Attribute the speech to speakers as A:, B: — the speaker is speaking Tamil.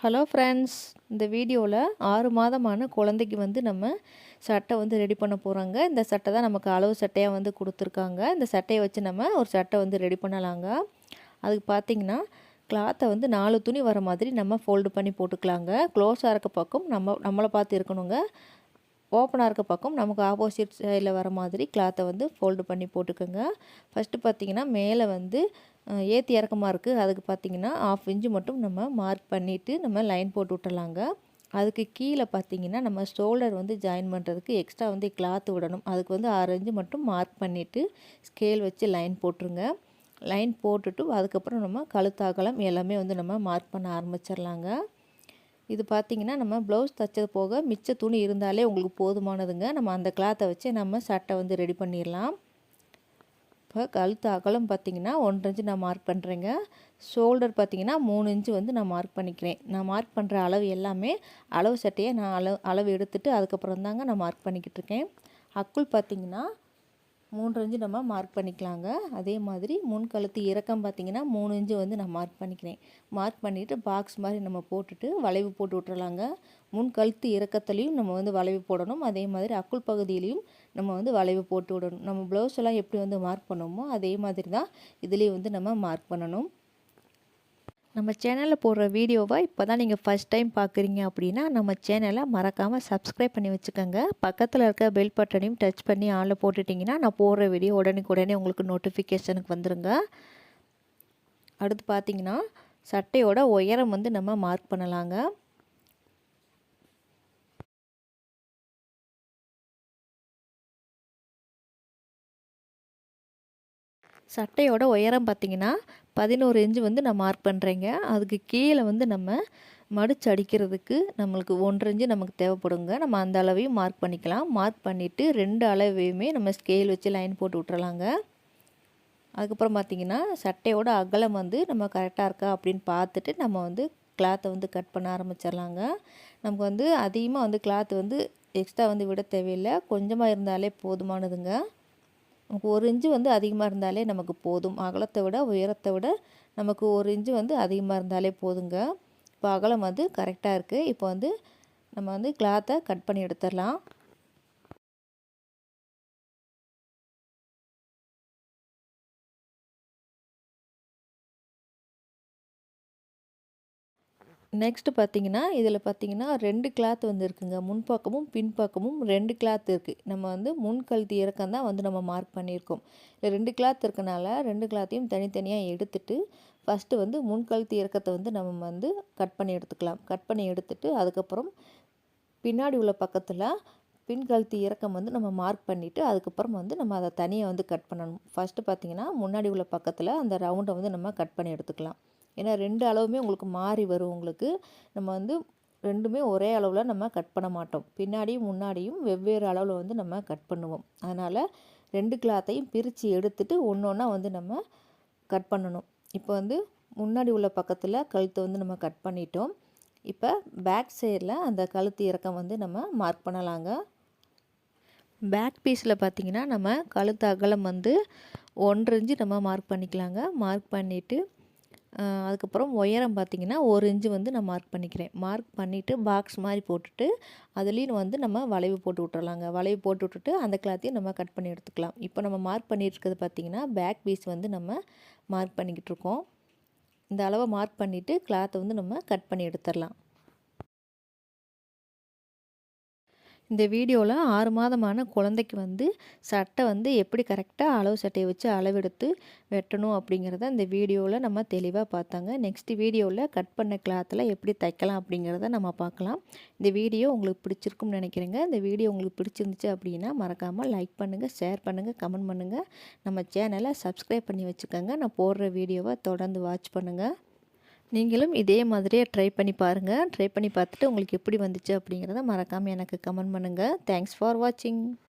A: ஹலோ ஃப்ரெண்ட்ஸ், இந்த வீடியோவில் 6 மாதமான குழந்தைக்கு வந்து நம்ம சட்டை வந்து ரெடி பண்ண போகிறோங்க. இந்த சட்டை தான் நமக்கு அளவு சட்டையாக வந்து கொடுத்துருக்காங்க. இந்த சட்டையை வச்சு நம்ம ஒரு சட்டை வந்து ரெடி பண்ணலாங்க. அதுக்கு பார்த்திங்கன்னா கிளாத்தை வந்து 4 துணி வர மாதிரி நம்ம ஃபோல்டு பண்ணி போட்டுக்கலாங்க. க்ளோஸாக இருக்க பக்கம் நம்மளை பார்த்து இருக்கணுங்க. ஓப்பனாக இருக்க பக்கம் நமக்கு ஆப்போசிட் சைடில் வர மாதிரி கிளாத்தை வந்து ஃபோல்டு பண்ணி போட்டுக்கோங்க. ஃபஸ்ட்டு பார்த்திங்கன்னா மேலே வந்து ஏற்றி இறக்கமாக இருக்குது. அதுக்கு பார்த்திங்கன்னா 1/2 இன்ச்சு மட்டும் நம்ம மார்க் பண்ணிவிட்டு நம்ம லைன் போட்டு விட்டுறலாங்க. அதுக்கு கீழே பார்த்திங்கன்னா நம்ம ஷோல்டர் வந்து ஜாயின் பண்ணுறதுக்கு எக்ஸ்ட்ரா வந்து கிளாத்து விடணும். அதுக்கு வந்து 6 இன்ச்சு மட்டும் மார்க் பண்ணிவிட்டு ஸ்கேல் வச்சு லைன் போட்டுருங்க. லைன் போட்டுட்டு அதுக்கப்புறம் நம்ம கழுத்து அகலம் எல்லாமே வந்து நம்ம மார்க் பண்ண ஆரம்பிச்சிடலாங்க. இது பார்த்திங்கன்னா நம்ம ப்ளவுஸ் தைச்சது போக மிச்ச துணி இருந்தாலே உங்களுக்கு போதுமானதுங்க. நம்ம அந்த கிளாத்தை வச்சு நம்ம சட்டை வந்து ரெடி பண்ணிடலாம். இப்போ கழுத்து அகலம் பார்த்திங்கன்னா 1 இன்ச்சு நான் மார்க் பண்ணுறேங்க. ஷோல்டர் பார்த்திங்கன்னா 3 இன்ச்சு வந்து நான் மார்க் பண்ணிக்கிறேன். நான் மார்க் பண்ணுற அளவு எல்லாமே அளவு சட்டையை நான் அளவு எடுத்துகிட்டு அதுக்கப்புறம் தாங்க நான் மார்க் பண்ணிக்கிட்டு இருக்கேன். அக்குள் பார்த்திங்கன்னா 3 இன்ச்சு நம்ம மார்க் பண்ணிக்கலாங்க. அதே மாதிரி முன் கழுத்து இறக்கம் பார்த்திங்கன்னா 3 இன்ச்சு வந்து நான் மார்க் பண்ணிக்கிறேன். மார்க் பண்ணிவிட்டு பாக்ஸ் மாதிரி நம்ம போட்டுட்டு வளைவு போட்டு விட்டுறலாங்க. முன் கழுத்து இறக்கத்துலேயும் நம்ம வந்து வளைவு போடணும். அதே மாதிரி அக்குள் பகுதியிலையும் நம்ம வந்து வளைவு போட்டு விடணும். நம்ம ப்ளவுஸ் எல்லாம் எப்படி வந்து மார்க் பண்ணுவோமோ அதே மாதிரி தான் இதுலேயும் வந்து நம்ம மார்க் பண்ணணும். நம்ம சேனலில் போடுற வீடியோவை இப்போ தான் நீங்கள் ஃபஸ்ட் டைம் பார்க்குறீங்க அப்படின்னா நம்ம சேனலை மறக்காமல் சப்ஸ்கிரைப் பண்ணி வச்சுக்கோங்க. பக்கத்தில் இருக்க பெல் பட்டனையும் டச் பண்ணி ஆனில் போட்டுட்டிங்கன்னா நான் போடுற வீடியோ உடனே உங்களுக்கு நோட்டிஃபிகேஷனுக்கு வந்துடுங்க. அடுத்து பார்த்திங்கன்னா சட்டையோட உயரம் வந்து நம்ம மார்க் பண்ணலாங்க. சட்டையோட உயரம் பார்த்திங்கன்னா 11 இன்ச்சு வந்து நான் மார்க் பண்ணுறேங்க. அதுக்கு கீழே வந்து நம்ம மடிச்சு அடிக்கிறதுக்கு நம்மளுக்கு 1 இன்ச்சு நமக்கு தேவைப்படுங்க. நம்ம அந்த அளவையும் மார்க் பண்ணிக்கலாம். மார்க் பண்ணிவிட்டு 2 அளவையுமே நம்ம ஸ்கேல் வச்சு லைன் போட்டு விட்டுறலாங்க. அதுக்கப்புறம் பார்த்திங்கன்னா சட்டையோட அகலம் வந்து நம்ம கரெக்டாக இருக்கா அப்படின்னு பார்த்துட்டு நம்ம வந்து கிளாத்தை வந்து கட் பண்ண ஆரம்பிச்சிடலாங்க. நமக்கு வந்து அதிகமாக வந்து கிளாத்து வந்து எக்ஸ்ட்ரா வந்து விட தேவையில்லை. கொஞ்சமாக இருந்தாலே போதுமானதுங்க. நமக்கு 1 இன்ச்சு வந்து அதிகமாக இருந்தாலே நமக்கு போதும். அகலத்தை விட உயரத்தை விட நமக்கு 1 இன்ச்சு வந்து அதிகமாக இருந்தாலே போதுங்க. இப்போ அகலம் வந்து கரெக்டாக இருக்குது. இப்போ வந்து நம்ம வந்து கிளாத்தை கட் பண்ணி எடுத்துடலாம். நெக்ஸ்ட்டு பார்த்திங்கன்னா இதில் பார்த்திங்கன்னா 2 கிளாத் வந்து இருக்குங்க. முன்பக்கமும் பின்பக்கமும் 2 கிளாத் இருக்குது. நம்ம வந்து முன் கழுத்து இறக்கம் தான் வந்து நம்ம மார்க் பண்ணியிருக்கோம். இல்லை 2 கிளாத் இருக்கனால 2 கிளாத்தையும் தனித்தனியாக எடுத்துட்டு ஃபஸ்ட்டு வந்து முன் கழுத்து இறக்கத்தை வந்து நம்ம வந்து கட் பண்ணி எடுத்துக்கலாம். கட் பண்ணி எடுத்துட்டு அதுக்கப்புறம் பின்னாடி உள்ள பக்கத்தில் பின் கழுத்து இறக்கம் வந்து நம்ம மார்க் பண்ணிவிட்டு அதுக்கப்புறம் வந்து நம்ம அதை தனியாக வந்து கட் பண்ணணும். ஃபஸ்ட்டு பார்த்திங்கன்னா முன்னாடி உள்ள பக்கத்தில் அந்த ரவுண்டை வந்து நம்ம கட் பண்ணி எடுத்துக்கலாம். ஏன்னா 2 அளவுமே உங்களுக்கு மாறி வரும். உங்களுக்கு நம்ம வந்து 2மே ஒரே அளவில் நம்ம கட் பண்ண மாட்டோம். பின்னாடியும் முன்னாடியும் வெவ்வேறு அளவில் வந்து நம்ம கட் பண்ணுவோம். அதனால் 2 கிளாத்தையும் பிரித்து எடுத்துட்டு ஒன்றா வந்து நம்ம கட் பண்ணணும். இப்போ வந்து முன்னாடி உள்ள பக்கத்தில் கழுத்தை வந்து நம்ம கட் பண்ணிட்டோம். இப்போ பேக் சைடில் அந்த கழுத்து இறக்கம் வந்து நம்ம மார்க் பண்ணலாங்க. பேக் பீஸில் பார்த்திங்கன்னா நம்ம கழுத்து அகலம் வந்து 1 இன்ச்சு நம்ம மார்க் பண்ணிக்கலாங்க. மார்க் பண்ணிவிட்டு அதுக்கப்புறம் உயரம் பார்த்திங்கன்னா 1 இன்ச்சு வந்து நான் மார்க் பண்ணிக்கிறேன். மார்க் பண்ணிவிட்டு பாக்ஸ் மாதிரி போட்டுட்டு அதுலேயும் வந்து நம்ம வளைவு போட்டு விட்டுறலாங்க. வளைவு போட்டு விட்டுட்டு அந்த கிளாத்தையும் நம்ம கட் பண்ணி எடுத்துக்கலாம். இப்போ நம்ம மார்க் பண்ணியிருக்கிறது பார்த்திங்கன்னா பேக் பீஸ் வந்து நம்ம மார்க் பண்ணிக்கிட்டு இருக்கோம். இந்த அளவை மார்க் பண்ணிவிட்டு கிளாத்தை வந்து நம்ம கட் பண்ணி எடுத்துடலாம். இந்த வீடியோவில் 6 மாதமான குழந்தைக்கு வந்து சட்டை வந்து எப்படி கரெக்டாக அளவு சட்டையை வச்சு அளவெடுத்து வெட்டணும் அப்படிங்கிறத இந்த வீடியோவில் நம்ம தெளிவாக பார்த்தாங்க. நெக்ஸ்ட் வீடியோவில் கட் பண்ண கிளாத்தில் எப்படி தைக்கலாம் அப்படிங்கிறத நம்ம பார்க்கலாம். இந்த வீடியோ உங்களுக்கு பிடிச்சிருக்கும்னு நினைக்கிறேங்க. இந்த வீடியோ உங்களுக்கு பிடிச்சிருந்துச்சு அப்படின்னா மறக்காமல் லைக் பண்ணுங்கள், ஷேர் பண்ணுங்கள், கமெண்ட் பண்ணுங்கள். நம்ம சேனலை சப்ஸ்கிரைப் பண்ணி வச்சுக்கோங்க. நான் போடுற வீடியோவை தொடர்ந்து வாட்ச் பண்ணுங்கள். நீங்களும் இதே மாதிரியே ட்ரை பண்ணி பாருங்கள். ட்ரை பண்ணி பார்த்துட்டு உங்களுக்கு எப்படி வந்துச்சு அப்படிங்கிறத மறக்காமல் எனக்கு கமெண்ட் பண்ணுங்கள். தேங்க்ஸ் ஃபார் வாட்சிங்.